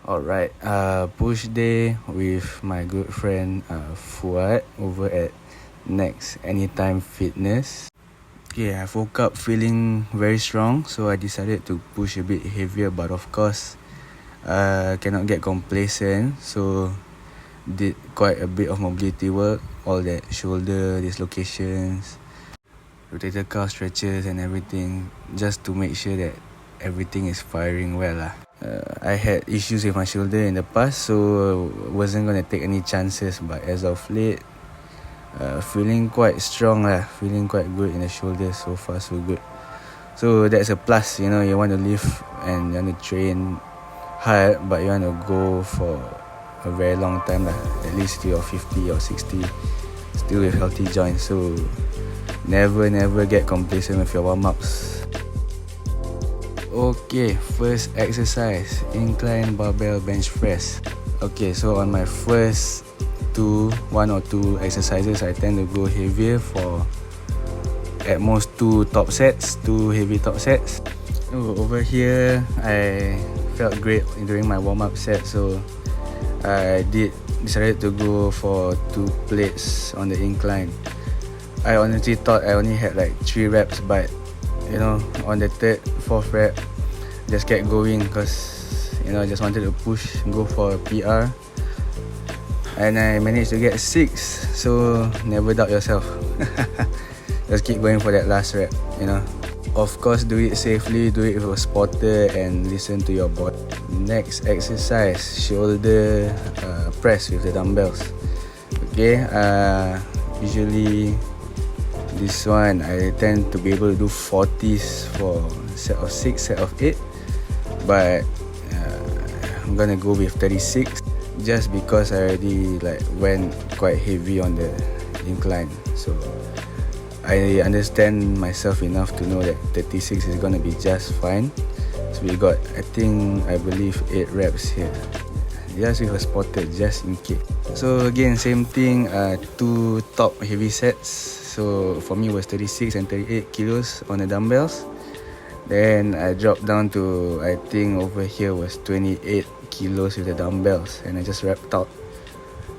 Alright, push day with my good friend Fuad over at Next Anytime Fitness. Okay, I woke up feeling very strong, so I decided to push a bit heavier, but of course, cannot get complacent, so did quite a bit of mobility work, all that shoulder dislocations, rotator cuff stretches and everything, just to make sure that everything is firing well lah. I had issues with my shoulder in the past, so wasn't gonna take any chances, but as of late, feeling quite strong lah, feeling quite good in the shoulder, so far so good. So that's a plus, you know, you want to lift and you want to train hard, but you want to go for a very long time lah, at least till you're 50 or 60, still with healthy joints. So never get complacent with your warm-ups. Okay, first exercise, incline barbell bench press. Okay, so on my first one or two exercises, I tend to go heavier for at most two heavy top sets. Over here, I felt great during my warm-up set, so I decided to go for 2 plates on the incline. I honestly thought I only had like 3 reps, but you know, on the 3rd, 4th rep, just kept going because you know, I just wanted to push, go for a PR, and I managed to get 6. So never doubt yourself. Just keep going for that last rep, you know. Of course, do it safely, do it with a spotter, and listen to your body. Next exercise, shoulder press with the dumbbells. Okay, usually this one I tend to be able to do 40s for set of 6, set of 8, but I'm gonna go with 36 just because I already like went quite heavy on the incline. So I understand myself enough to know that 36 is gonna be just fine. So we got, I believe 8 reps here, just with a spotter, just in case. So again, same thing, 2 top heavy sets. So for me it was 36 and 38 kilos on the dumbbells. Then I dropped down to, I think over here was 28 kilos with the dumbbells, and I just wrapped out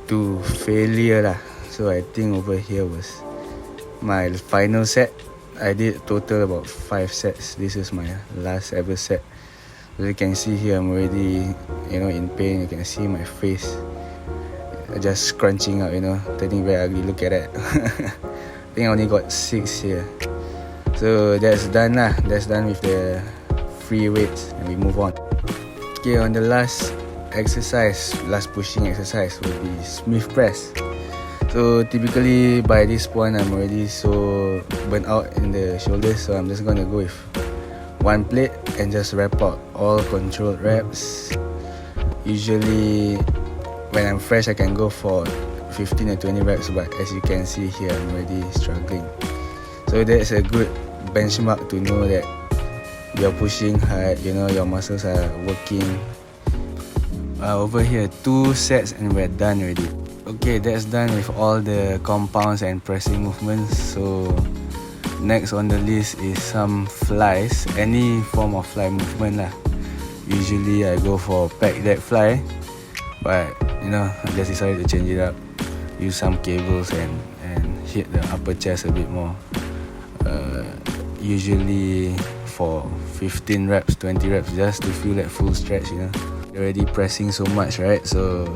to failure lah. So I think over here was my final set. I did total about 5 sets. This is my last ever set. So you can see here I'm already, you know, in pain. You can see my face just scrunching up, you know, turning very ugly. Look at that. I think I only got 6 here. So that's done lah. That's done with the free weights, and we move on. Okay, on the last exercise, last pushing exercise will be Smith press. So typically by this point I'm already so burnt out in the shoulders, so I'm just gonna go with 1 plate and just wrap out all controlled reps. Usually when I'm fresh I can go for 15 or 20 reps, but as you can see here I'm already struggling. So that's a good benchmark to know that you're pushing hard, you know, your muscles are working. Over here 2 sets and we're done already. Okay, that's done with all the compounds and pressing movements. So next on the list is some flies, any form of fly movement lah. Usually I go for pec deck fly, but you know, I just decided to change it up, use some cables and hit the upper chest a bit more. Usually for 15 reps, 20 reps, just to feel that full stretch, you know. You're already pressing so much, right? So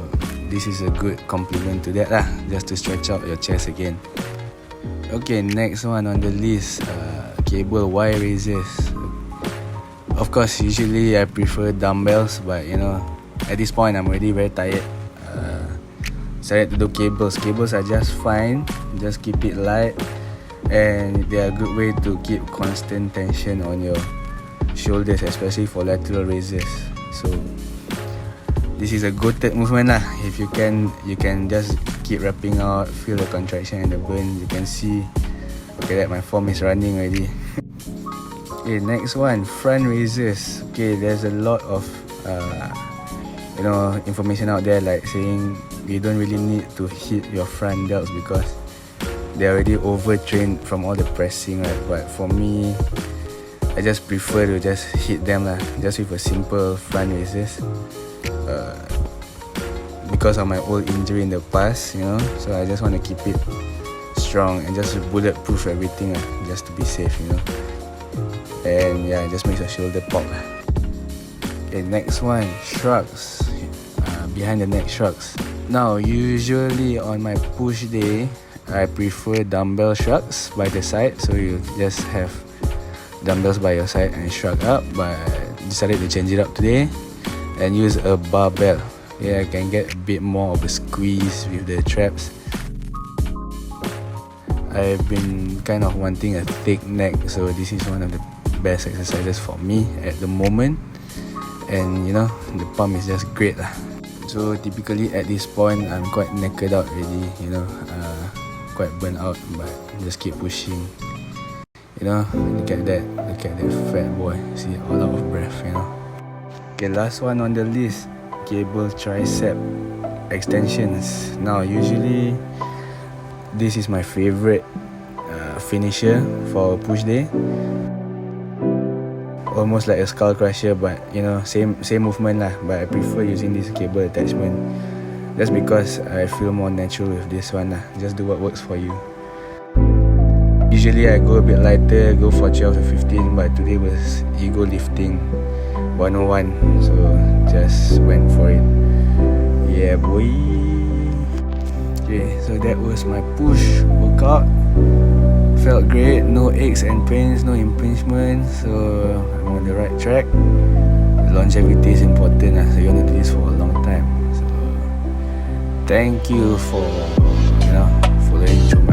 this is a good complement to that lah, just to stretch out your chest again. Okay, next one on the list, cable Y raises. Of course, usually I prefer dumbbells, but you know, at this point I'm already very tired. Decided to do cables. Cables are just fine, just keep it light, and they are a good way to keep constant tension on your shoulders, especially for lateral raises. So this is a good movement lah. If you can just keep wrapping out, feel the contraction and the burn. You can see, okay, that my form is running already. Okay, next one, front raises. Okay, there's a lot of you know, information out there like saying you don't really need to hit your front delts because they're already overtrained from all the pressing, right? But for me, I just prefer to just hit them lah, just with a simple front raises. because of my old injury in the past, you know. So I just want to keep it strong and just bulletproof everything, just to be safe, you know. And yeah, it just makes your shoulder pop. Okay, next one, shrugs. Behind the neck shrugs. Now, usually on my push day, I prefer dumbbell shrugs by the side. So you just have dumbbells by your side and shrug up. But I decided to change it up today and use a barbell. Yeah, I can get a bit more of a squeeze with the traps. I've been kind of wanting a thick neck, so this is one of the best exercises for me at the moment. And you know, the pump is just great lah. So typically at this point, I'm quite knackered out already, you know, quite burnt out, but just keep pushing. You know, look at that fat boy, see, all out of breath, you know. Okay, last one on the list, cable tricep extensions. Now, usually this is my favorite finisher for push day. Almost like a skull crusher, but you know, same movement lah. But I prefer using this cable attachment just because I feel more natural with this one lah. Just do what works for you. Usually I go a bit lighter, go for 12 to 15, but today was ego lifting 101, so just went for it. Yeah boy. Okay, so that was my push workout. Felt great, no aches and pains, no impingement, so I'm on the right track. Longevity is important, so you want to do this for a long time. So thank you for following through my